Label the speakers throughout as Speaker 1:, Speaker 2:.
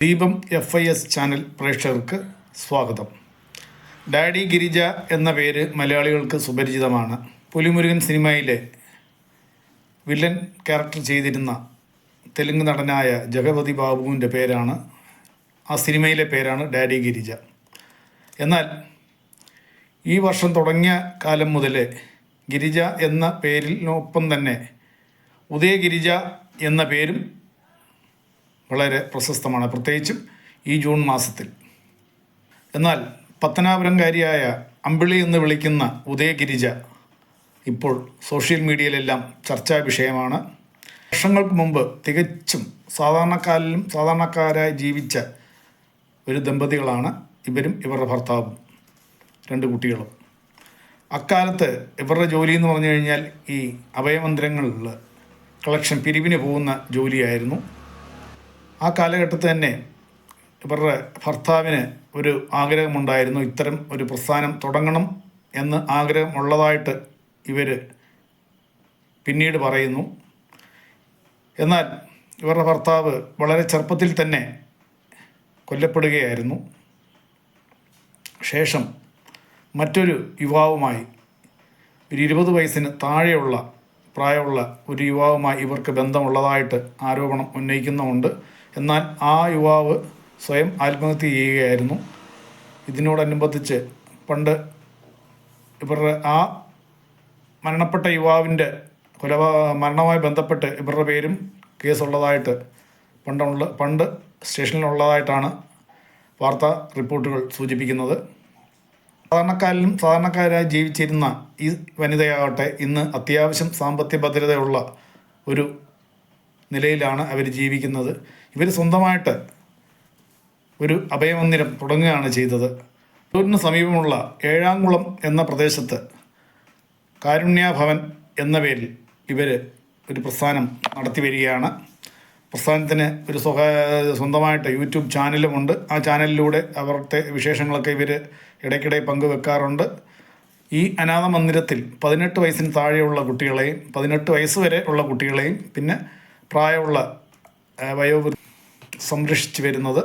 Speaker 1: ദീപം FIS channel പ്രേക്ഷകർക്ക് സ്വാഗതം. ഡാഡി ഗിരിജ എന്ന പേര് മലയാളികൾക്ക് സുപരിചിതമാണ്. പുലിമുരുകൻ സിനിമയിലെ വില്ലൻ ക്യാരക്ടർ ചെയ്തിരുന്ന തെലുങ്ക് നടനായ ജഗപതി ബാബുവിൻ്റെ പേരാണ്, ആ സിനിമയിലെ പേരാണ് ഡാഡി ഗിരിജ. എന്നാൽ ഈ വർഷം തുടങ്ങിയ കാലം മുതൽ ഗിരിജ എന്ന പേരിനൊപ്പം തന്നെ ഉദയഗിരിജ എന്ന പേരും വളരെ പ്രശസ്തമാണ്, പ്രത്യേകിച്ചും ഈ ജൂൺ മാസത്തിൽ. എന്നാൽ പത്തനാപുരംകാരിയായ അമ്പിളി എന്ന് വിളിക്കുന്ന ഉദയഗിരിജ ഇപ്പോൾ സോഷ്യൽ മീഡിയയിലെല്ലാം ചർച്ചാ വിഷയമാണ്. വർഷങ്ങൾക്ക് മുമ്പ് തികച്ചും സാധാരണക്കാരായി ജീവിച്ച ഒരു ദമ്പതികളാണ് ഇവരും ഇവരുടെ ഭർത്താവും, 2 കുട്ടികളും. അക്കാലത്ത് ഇവരുടെ ജോലി എന്ന് പറഞ്ഞു കഴിഞ്ഞാൽ ഈ അഭയമന്ദിരങ്ങളിൽ കളക്ഷൻ പിരിവിന് പോകുന്ന ജോലിയായിരുന്നു. ആ കാലഘട്ടത്തിൽ തന്നെ ഇവരുടെ ഭർത്താവിന് ഒരു ആഗ്രഹമുണ്ടായിരുന്നു, ഇത്തരം ഒരു പ്രസ്ഥാനം തുടങ്ങണം എന്ന് ആഗ്രഹമുള്ളതായിട്ട് ഇവർ പിന്നീട് പറയുന്നു. എന്നാൽ ഇവരുടെ ഭർത്താവ് വളരെ ചെറുപ്പത്തിൽ തന്നെ കൊല്ലപ്പെടുകയായിരുന്നു. ശേഷം മറ്റൊരു യുവാവുമായി, ഒരു 20 വയസ്സിന് താഴെയുള്ള പ്രായമുള്ള ഒരു യുവാവുമായി ഇവർക്ക് ബന്ധമുള്ളതായിട്ട് ആരോപണം ഉന്നയിക്കുന്നുമുണ്ട്. എന്നാൽ ആ യുവാവ് സ്വയം ആത്മഹത്യ ചെയ്യുകയായിരുന്നു. ഇതിനോടനുബന്ധിച്ച് പണ്ട് ഇവരുടെ ആ മരണപ്പെട്ട യുവാവിൻ്റെ മരണവുമായി ബന്ധപ്പെട്ട് ഇവരുടെ പേരും കേസുള്ളതായിട്ട് പണ്ട് സ്റ്റേഷനിലുള്ളതായിട്ടാണ് വാർത്താ റിപ്പോർട്ടുകൾ സൂചിപ്പിക്കുന്നത്. സാധാരണക്കാരായി ജീവിച്ചിരുന്ന ഈ വനിതയാകട്ടെ ഇന്ന് അത്യാവശ്യം സാമ്പത്തിക ഭദ്രതയുള്ള ഒരു നിലയിലാണ് അവർ ജീവിക്കുന്നത്. ഇവർ സ്വന്തമായിട്ട് ഒരു അഭയമന്ദിരം തുടങ്ങുകയാണ് ചെയ്തത്. ൂരിന് സമീപമുള്ള ഏഴാംകുളം എന്ന പ്രദേശത്ത് കാരുണ്യ ഭവൻ എന്ന പേരിൽ ഇവർ ഒരു പ്രസ്ഥാനം നടത്തി വരികയാണ്. പ്രസ്ഥാനത്തിന് ഒരു സ്വന്തമായിട്ട് യൂട്യൂബ് ചാനലുമുണ്ട്. ആ ചാനലിലൂടെ അവരുടെ വിശേഷങ്ങളൊക്കെ ഇവർ ഇടയ്ക്കിടെ പങ്കുവെക്കാറുണ്ട്. ഈ അനാഥ മന്ദിരത്തിൽ 18 വയസ്സിന് താഴെയുള്ള കുട്ടികളെയും 18 വയസ്സ് വരെ ഉള്ള കുട്ടികളെയും പിന്നെ പ്രായമുള്ള വയോവൃദ്ധ സംരക്ഷിച്ചു വരുന്നത്.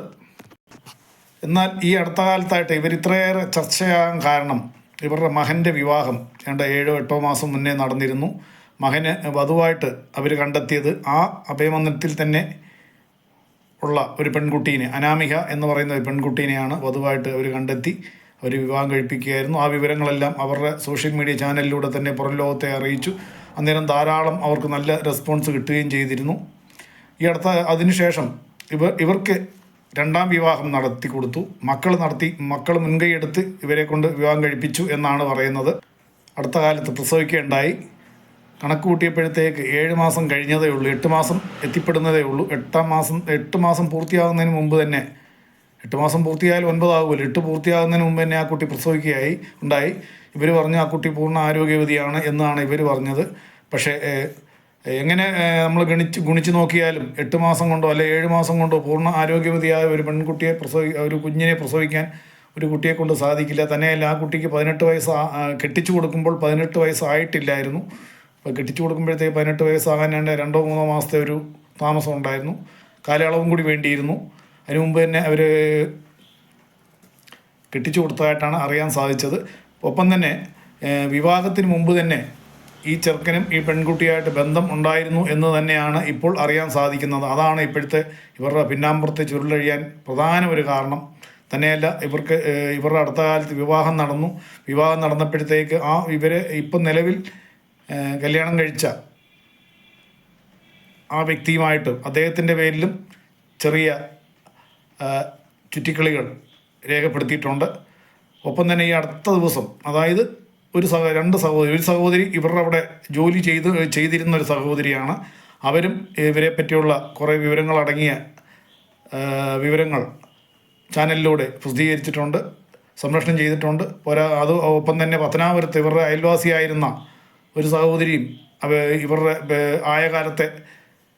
Speaker 1: എന്നാൽ ഈ അടുത്ത കാലത്തായിട്ട് ഇവർ ഇത്രയേറെ ചർച്ചയാകാൻ കാരണം ഇവരുടെ മകൻ്റെ വിവാഹം 7-8 മാസം മുന്നേ നടന്നിരുന്നു. മകന് വധുവായിട്ട് അവർ കണ്ടെത്തിയത് ആ അഭയമന്ദിരത്തിൽ തന്നെ ഉള്ള ഒരു പെൺകുട്ടീനെ, അനാമിക എന്ന് പറയുന്ന ഒരു പെൺകുട്ടീനെയാണ് വധുവായിട്ട് അവർ കണ്ടെത്തി അവർ വിവാഹം കഴിപ്പിക്കുകയായിരുന്നു. ആ വിവരങ്ങളെല്ലാം അവരുടെ സോഷ്യൽ മീഡിയ ചാനലിലൂടെ തന്നെ പുറം ലോകത്തെ അറിയിച്ചു. അന്നേരം ധാരാളം അവർക്ക് നല്ല റെസ്പോൺസ് കിട്ടുകയും ചെയ്തിരുന്നു. ഈ അതിനുശേഷം ഇവർക്ക് 2ാം വിവാഹം നടത്തി കൊടുത്തു. മക്കൾ മുൻകൈ എടുത്ത് ഇവരെ കൊണ്ട് വിവാഹം കഴിപ്പിച്ചു എന്നാണ് പറയുന്നത്. അടുത്ത കാലത്ത് പ്രസവിക്കുകയുണ്ടായി. കണക്ക് കൂട്ടിയപ്പോഴത്തേക്ക് 7 മാസം കഴിഞ്ഞതേ ഉള്ളൂ, 8 മാസം എത്തിപ്പെടുന്നതേ ഉള്ളൂ. 8 മാസം പൂർത്തിയാകുന്നതിന് മുമ്പ് തന്നെ, 8 മാസം പൂർത്തിയായാലും 9 ആകുമല്ലോ, 8 പൂർത്തിയാകുന്നതിന് മുമ്പ് തന്നെ ആ കുട്ടി ഉണ്ടായി. ഇവർ പറഞ്ഞു ആ കുട്ടി പൂർണ്ണ ആരോഗ്യവതിയാണ് എന്നാണ് ഇവർ പറഞ്ഞത്. പക്ഷേ എങ്ങനെ നമ്മൾ ഗുണിച്ച് നോക്കിയാലും 8 മാസം കൊണ്ടോ അല്ലെ 7 മാസം കൊണ്ടോ പൂർണ്ണ ആരോഗ്യവതിയായ ഒരു പെൺകുട്ടിയെ ഒരു കുഞ്ഞിനെ പ്രസവിക്കാൻ ഒരു കുട്ടിയെ കൊണ്ട് സാധിക്കില്ല. തന്നെയല്ല, ആ കുട്ടിക്ക് 18 വയസ്സ് കെട്ടിച്ചു കൊടുക്കുമ്പോൾ 18 വയസ്സായിട്ടില്ലായിരുന്നു. അപ്പോൾ കെട്ടിച്ചു കൊടുക്കുമ്പോഴത്തേക്ക് 18 വയസ്സാകാൻ 2-3 മാസത്തെ ഒരു താമസം ഉണ്ടായിരുന്നു, കാലയളവും കൂടി വേണ്ടിയിരുന്നു. അതിനു മുമ്പ് തന്നെ അവർ കെട്ടിച്ചു കൊടുത്തതായിട്ടാണ് അറിയാൻ സാധിച്ചത്. ഒപ്പം തന്നെ വിവാഹത്തിന് മുമ്പ് തന്നെ ഈ ചെറുക്കനും ഈ പെൺകുട്ടിയായിട്ട് ബന്ധം ഉണ്ടായിരുന്നു എന്ന് തന്നെയാണ് ഇപ്പോൾ അറിയാൻ സാധിക്കുന്നത്. അതാണ് ഇപ്പോഴത്തെ ഇവരുടെ പിന്നാമ്പുറത്തെ ചുരുളഴിയാൻ പ്രധാന ഒരു കാരണം. തന്നെയല്ല, ഇവരുടെ അടുത്ത കാലത്ത് വിവാഹം നടന്നപ്പോഴത്തേക്ക് ഇവരെ ഇപ്പം നിലവിൽ കല്യാണം കഴിച്ച ആ വ്യക്തിയുമായിട്ട് അദ്ദേഹത്തിൻ്റെ പേരിലും ചെറിയ ചുറ്റിക്കളികൾ രേഖപ്പെടുത്തിയിട്ടുണ്ട്. ഒപ്പം തന്നെ ഈ അടുത്ത ദിവസം, അതായത് ഒരു സഹോദരി ഇവരുടെ അവിടെ ജോലി ചെയ്തിരുന്ന ഒരു സഹോദരിയാണ്. അവരും ഇവരെ പറ്റിയുള്ള കുറേ വിവരങ്ങളടങ്ങിയ വിവരങ്ങൾ ചാനലിലൂടെ പ്രസിദ്ധീകരിച്ചിട്ടുണ്ട്, സംരക്ഷണം ചെയ്തിട്ടുണ്ട്. അത് ഒപ്പം തന്നെ പത്തനാപുരത്ത് ഇവരുടെ അയൽവാസിയായിരുന്ന ഒരു സഹോദരിയും ഇവരുടെ ആയകാലത്തെ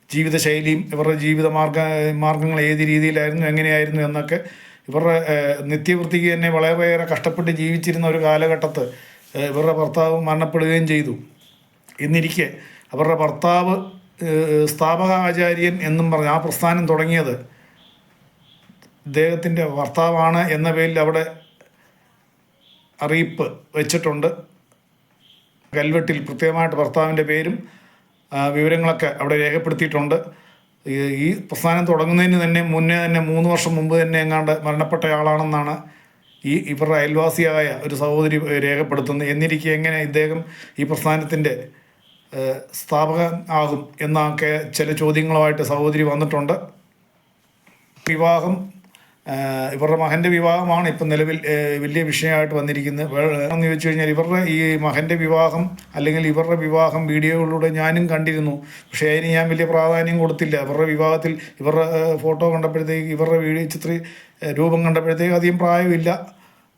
Speaker 1: ജീവിതശൈലിയും ഇവരുടെ മാർഗങ്ങൾ ഏത് രീതിയിലായിരുന്നു, എങ്ങനെയായിരുന്നു എന്നൊക്കെ ഇവരുടെ നിത്യവൃത്തിക്ക് തന്നെ വളരെയേറെ കഷ്ടപ്പെട്ട് ജീവിച്ചിരുന്ന ഒരു കാലഘട്ടത്ത് ഇവരുടെ ഭർത്താവ് മരണപ്പെടുകയും ചെയ്തു. എന്നിരിക്കെ അവരുടെ ഭർത്താവ് സ്ഥാപകാചാര്യൻ എന്നും പറഞ്ഞ് ആ പ്രസ്ഥാനം തുടങ്ങിയത് ഇദ്ദേഹത്തിൻ്റെ ഭർത്താവാണ് എന്ന പേരിൽ അവിടെ അറിയിപ്പ് വെച്ചിട്ടുണ്ട്. കൽവെട്ടിൽ പ്രത്യേകമായിട്ട് ഭർത്താവിൻ്റെ പേരും വിവരങ്ങളൊക്കെ അവിടെ രേഖപ്പെടുത്തിയിട്ടുണ്ട്. ഈ പ്രസ്ഥാനം തുടങ്ങുന്നതിന് തന്നെ മുന്നേ തന്നെ 3 വർഷം മുമ്പ് തന്നെ എങ്ങാണ്ട് മരണപ്പെട്ടയാളാണെന്നാണ് ഇവരുടെ അയൽവാസിയായ ഒരു സഹോദരി രേഖപ്പെടുത്തുന്നത്. എന്നിരിക്കെ എങ്ങനെ ഇദ്ദേഹം ഈ പ്രസ്ഥാനത്തിൻ്റെ സ്ഥാപകൻ ആകും എന്നൊക്കെ ചില ചോദ്യങ്ങളുമായിട്ട് സഹോദരി വന്നിട്ടുണ്ട്. വിവാഹം, ഇവരുടെ മകൻ്റെ വിവാഹമാണ് ഇപ്പം നിലവിൽ വലിയ വിഷയമായിട്ട് വന്നിരിക്കുന്നത്. എന്ന് ചോദിച്ചു കഴിഞ്ഞാൽ ഇവരുടെ ഈ മകൻ്റെ വിവാഹം അല്ലെങ്കിൽ ഇവരുടെ വിവാഹം വീഡിയോകളിലൂടെ ഞാനും കണ്ടിരുന്നു. പക്ഷേ അതിന് ഞാൻ വലിയ പ്രാധാന്യം കൊടുത്തില്ല. ഇവരുടെ വിവാഹത്തിൽ ഇവരുടെ ഫോട്ടോ കണ്ടപ്പോഴത്തേക്ക്, ഇവരുടെ രൂപം കണ്ടപ്പോഴത്തേക്ക് അധികം പ്രായമില്ല,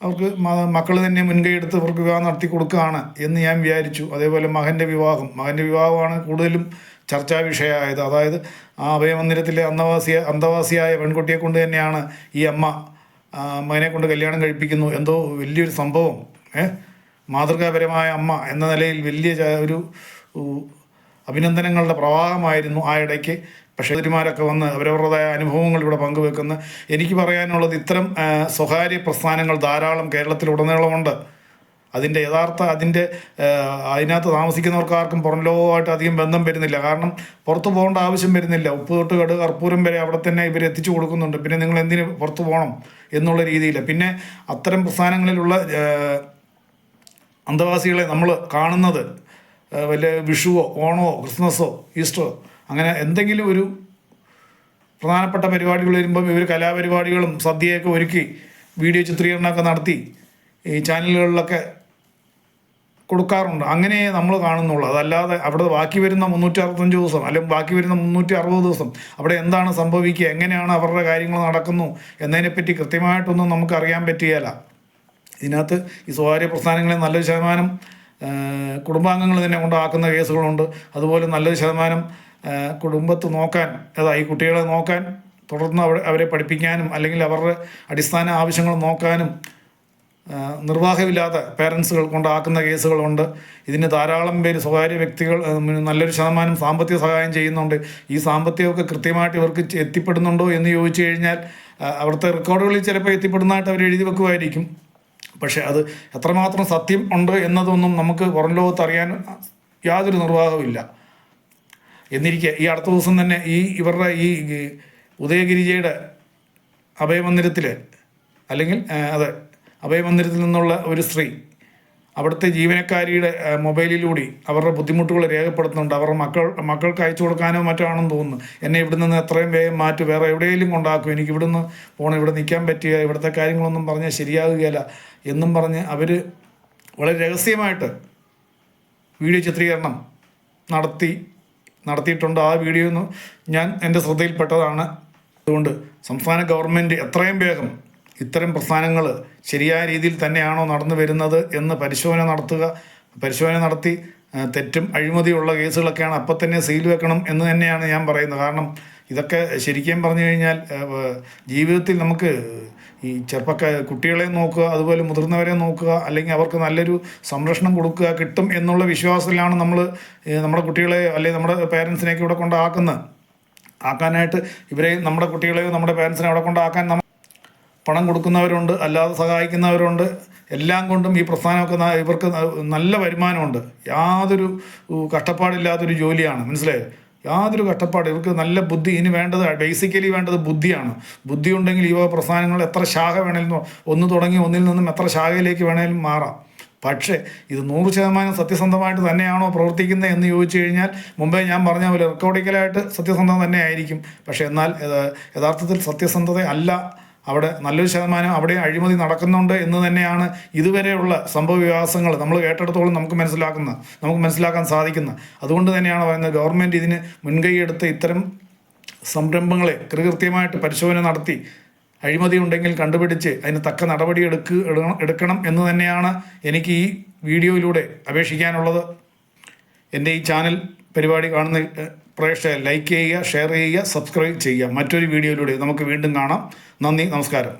Speaker 1: അവർക്ക് മക്കൾ തന്നെ മുൻകൈ എടുത്ത് ഇവർക്ക് വിവാഹം നടത്തി കൊടുക്കുകയാണ് എന്ന് ഞാൻ വിചാരിച്ചു. അതേപോലെ മകൻ്റെ വിവാഹമാണ് കൂടുതലും ചർച്ചാ വിഷയമായത്. അതായത് ആ അഭയമന്ദിരത്തിലെ അന്തവാസിയായ പെൺകുട്ടിയെ കൊണ്ട് തന്നെയാണ് ഈ അമ്മ മകനെ കൊണ്ട് കല്യാണം കഴിപ്പിക്കുന്നു. എന്തോ വലിയൊരു സംഭവം, മാതൃകാപരമായ അമ്മ എന്ന നിലയിൽ വലിയ ഒരു അഭിനന്ദനങ്ങളുടെ പ്രവാഹമായിരുന്നു ആ ഇടയ്ക്ക്. പക്ഷേ ഇവരുമാരൊക്കെ വന്ന് അവരവരുടേതായ അനുഭവങ്ങൾ ഇവിടെ പങ്കുവെക്കുന്ന, എനിക്ക് പറയാനുള്ളത് ഇത്തരം സ്വകാര്യ പ്രസ്ഥാനങ്ങൾ ധാരാളം കേരളത്തിലുടനീളമുണ്ട്. അതിനകത്ത് താമസിക്കുന്നവർക്ക് ആർക്കും പുറം ലോകമായിട്ട് അധികം ബന്ധം വരുന്നില്ല. കാരണം പുറത്തു പോകേണ്ട ആവശ്യം വരുന്നില്ല. ഉപ്പ് തൊട്ട് കടുക് കർപ്പൂരം വരെ അവിടെ തന്നെ ഇവർ എത്തിച്ചു കൊടുക്കുന്നുണ്ട്. പിന്നെ നിങ്ങൾ എന്തിന് പുറത്തു പോകണം എന്നുള്ള രീതിയിൽ. പിന്നെ അത്തരം പ്രസ്ഥാനങ്ങളിലുള്ള അന്തവാസികളെ നമ്മൾ കാണുന്നത് വല്ല വിഷുവോ ഓണമോ ക്രിസ്മസോ ഈസ്റ്ററോ അങ്ങനെ എന്തെങ്കിലും ഒരു പ്രധാനപ്പെട്ട പരിപാടികൾ വരുമ്പം ഇവർ കലാപരിപാടികളും സദ്യയൊക്കെ ഒരുക്കി വീഡിയോ ചിത്രീകരണമൊക്കെ നടത്തി ഈ ചാനലുകളിലൊക്കെ കൊടുക്കാറുണ്ട്. അങ്ങനെ നമ്മൾ കാണുന്നുള്ളൂ. അതല്ലാതെ അവിടെ ബാക്കി വരുന്ന 365 ദിവസം അല്ലെങ്കിൽ ബാക്കി വരുന്ന 360 ദിവസം അവിടെ എന്താണ് സംഭവിക്കുക, എങ്ങനെയാണ് അവരുടെ കാര്യങ്ങൾ നടക്കുന്നു എന്നതിനെപ്പറ്റി കൃത്യമായിട്ടൊന്നും നമുക്കറിയാൻ പറ്റുകയില്ല. ഇതിനകത്ത് ഈ സ്വകാര്യ പ്രസ്ഥാനങ്ങളിൽ നല്ലൊരു ശതമാനം കുടുംബാംഗങ്ങൾ തന്നെ കൊണ്ടാക്കുന്ന കേസുകളുണ്ട്. അതുപോലെ നല്ലൊരു ശതമാനം കുടുംബത്ത് നോക്കാൻ, ഈ കുട്ടികളെ നോക്കാൻ, തുടർന്ന് അവരെ പഠിപ്പിക്കാനും അല്ലെങ്കിൽ അവരുടെ അടിസ്ഥാന ആവശ്യങ്ങൾ നോക്കാനും നിർവാഹമില്ലാത്ത പേരൻസുകൾ കൊണ്ടാക്കുന്ന കേസുകളുണ്ട്. ഇതിന് ധാരാളം പേര് സ്വകാര്യ വ്യക്തികൾ നല്ലൊരു ശതമാനം സാമ്പത്തിക സഹായം ചെയ്യുന്നുണ്ട്. ഈ സാമ്പത്തികമൊക്കെ കൃത്യമായിട്ട് ഇവർക്ക് എത്തിപ്പെടുന്നുണ്ടോ എന്ന് ചോദിച്ചു കഴിഞ്ഞാൽ അവിടുത്തെ റെക്കോർഡുകളിൽ ചിലപ്പോൾ എത്തിപ്പെടുന്നതായിട്ട് അവർ എഴുതി വെക്കുമായിരിക്കും. പക്ഷേ അത് എത്രമാത്രം സത്യം ഉണ്ട് എന്നതൊന്നും നമുക്ക് പുറം ലോകത്ത് അറിയാൻ യാതൊരു നിർവാഹമില്ല. എന്നിരിക്കെ ഈ അടുത്ത ദിവസം തന്നെ ഇവരുടെ ഉദയഗിരിജയുടെ അഭയമന്ദിരത്തിൽ അല്ലെങ്കിൽ അഭയമന്ദിരത്തിൽ നിന്നുള്ള ഒരു സ്ത്രീ അവിടുത്തെ ജീവനക്കാരിയുടെ മൊബൈലിലൂടെ അവരുടെ ബുദ്ധിമുട്ടുകൾ രേഖപ്പെടുത്തുന്നുണ്ട്. അവരുടെ മക്കൾക്ക് അയച്ചു കൊടുക്കാനോ മറ്റോ ആണെന്ന് തോന്നുന്നു. എന്നെ ഇവിടെ നിന്ന് എത്രയും വേഗം മാറ്റി വേറെ എവിടെയെങ്കിലും കൊണ്ടാക്കും, എനിക്ക് ഇവിടുന്ന് പോകണം, ഇവിടെ നിൽക്കാൻ പറ്റുക, ഇവിടുത്തെ കാര്യങ്ങളൊന്നും പറഞ്ഞാൽ ശരിയാകുകയില്ല എന്നും പറഞ്ഞ് അവർ വളരെ രഹസ്യമായിട്ട് വീഡിയോ ചിത്രീകരണം നടത്തിയിട്ടുണ്ട്. ആ വീഡിയോ ഞാൻ എൻ്റെ ശ്രദ്ധയിൽപ്പെട്ടതാണ്. അതുകൊണ്ട് സംസ്ഥാന ഗവൺമെൻറ് എത്രയും വേഗം ഇത്തരം പ്രസ്ഥാനങ്ങൾ ശരിയായ രീതിയിൽ തന്നെയാണോ നടന്നു വരുന്നത് എന്ന് പരിശോധന നടത്തി തെറ്റും അഴിമതിയുള്ള കേസുകളൊക്കെയാണ് അപ്പം തന്നെ സീൽ വെക്കണം എന്ന് തന്നെയാണ് ഞാൻ പറയുന്നത്. കാരണം ഇതൊക്കെ ശരിക്കും പറഞ്ഞു കഴിഞ്ഞാൽ ജീവിതത്തിൽ നമുക്ക് ഈ കുട്ടികളെ നോക്കുക, അതുപോലെ മുതിർന്നവരെ നോക്കുക, അല്ലെങ്കിൽ അവർക്ക് നല്ലൊരു സംരക്ഷണം കൊടുക്കുക കിട്ടും എന്നുള്ള വിശ്വാസത്തിലാണ് നമ്മൾ നമ്മുടെ കുട്ടികളെ അല്ലെങ്കിൽ നമ്മുടെ പേരൻസിനെയൊക്കെ ഇവിടെ ആക്കാനായിട്ട് നമ്മുടെ കുട്ടികളെയോ നമ്മുടെ പേരൻസിനെ അവിടെ കൊണ്ടാക്കാൻ പണം കൊടുക്കുന്നവരുണ്ട്, അല്ലാതെ സഹായിക്കുന്നവരുണ്ട്. എല്ലാം കൊണ്ടും ഈ പ്രസ്ഥാനമൊക്കെ ഇവർക്ക് നല്ല വരുമാനമുണ്ട്. യാതൊരു കഷ്ടപ്പാടില്ലാത്തൊരു ജോലിയാണ്, മനസ്സിലായോ? യാതൊരു കഷ്ടപ്പാട്, ഇവർക്ക് നല്ല ബുദ്ധി. ഇനി ബേസിക്കലി വേണ്ടത് ബുദ്ധിയാണ്. ബുദ്ധി ഉണ്ടെങ്കിൽ ഈ പ്രസ്ഥാനങ്ങൾ എത്ര ശാഖ വേണേലും ഒന്ന് തുടങ്ങി ഒന്നിൽ നിന്നും എത്ര ശാഖയിലേക്ക് വേണേലും മാറാം. പക്ഷേ ഇത് 100% സത്യസന്ധമായിട്ട് തന്നെയാണോ പ്രവർത്തിക്കുന്നത് എന്ന് ചോദിച്ചു കഴിഞ്ഞാൽ മുമ്പേ ഞാൻ പറഞ്ഞ പോലെ റെക്കോർഡിക്കലായിട്ട് സത്യസന്ധത തന്നെ ആയിരിക്കും. പക്ഷേ എന്നാൽ യഥാർത്ഥത്തിൽ സത്യസന്ധത അല്ല. അവിടെ നല്ലൊരു ശതമാനം അവിടെ അഴിമതി നടക്കുന്നുണ്ട് എന്ന് തന്നെയാണ് ഇതുവരെയുള്ള സംഭവ വികാസങ്ങൾ നമ്മൾ കേട്ടെടുത്തോളം നമുക്ക് മനസ്സിലാക്കാൻ സാധിക്കുന്നത്. അതുകൊണ്ട് തന്നെയാണ് പറയുന്നത് ഗവൺമെൻറ് ഇതിന് മുൻകൈയെടുത്ത് ഇത്തരം സംരംഭങ്ങളെ കൃത്യമായിട്ട് പരിശോധന നടത്തി അഴിമതി ഉണ്ടെങ്കിൽ കണ്ടുപിടിച്ച് അതിന് തക്ക നടപടി എടുക്കണം എന്ന് തന്നെയാണ് എനിക്ക് ഈ വീഡിയോയിലൂടെ അപേക്ഷിക്കാനുള്ളത്. എൻ്റെ ഈ ചാനൽ പരിപാടി കാണുന്ന പ്രേക്ഷകർ ലൈക്ക് ചെയ്യുക, ഷെയർ ചെയ്യുക, സബ്സ്ക്രൈബ് ചെയ്യുക. മറ്റൊരു വീഡിയോയിലൂടെ നമുക്ക് വീണ്ടും കാണാം. നന്ദി, നമസ്കാരം.